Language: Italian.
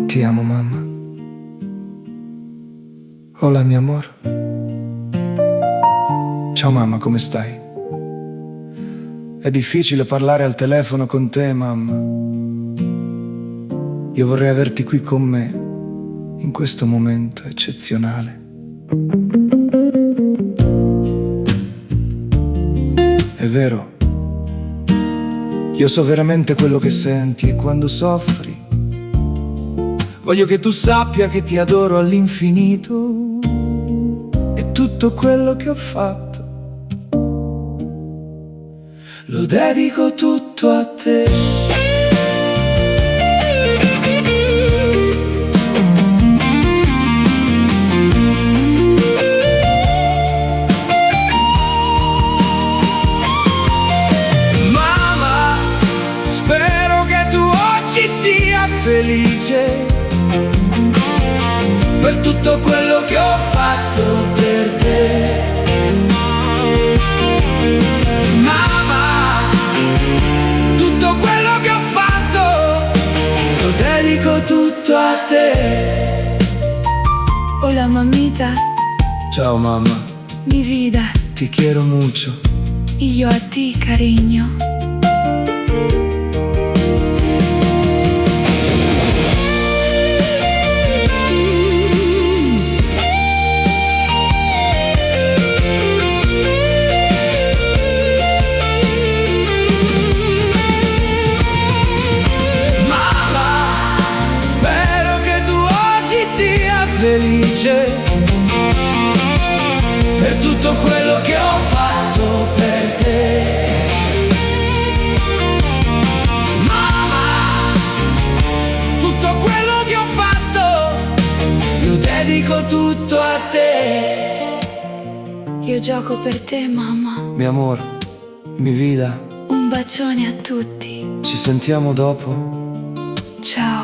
Ti amo, mamma. Hola, mi amor. Ciao mamma, come stai? È difficile parlare al telefono con te, mamma. Io vorrei averti qui con me in questo momento eccezionale. È vero, io so veramente quello che senti e quando soffri. Voglio che tu sappia che ti adoro all'infinito e tutto quello che ho fatto lo dedico tutto a te. Mamma, spero che tu oggi sia felice per tutto quello che ho fatto per te. Mamma, tutto quello che ho fatto lo dedico tutto a te. Hola mamita, Ciao mamma, mi vida, ti quiero mucho. y yo a ti cariño. Felice per tutto quello che ho fatto per te. Mamma, tutto quello che ho fatto lo dedico tutto a te. Io gioco per te, mamma. Mi amor, mi vida, Un bacione a tutti. ci sentiamo dopo. Ciao.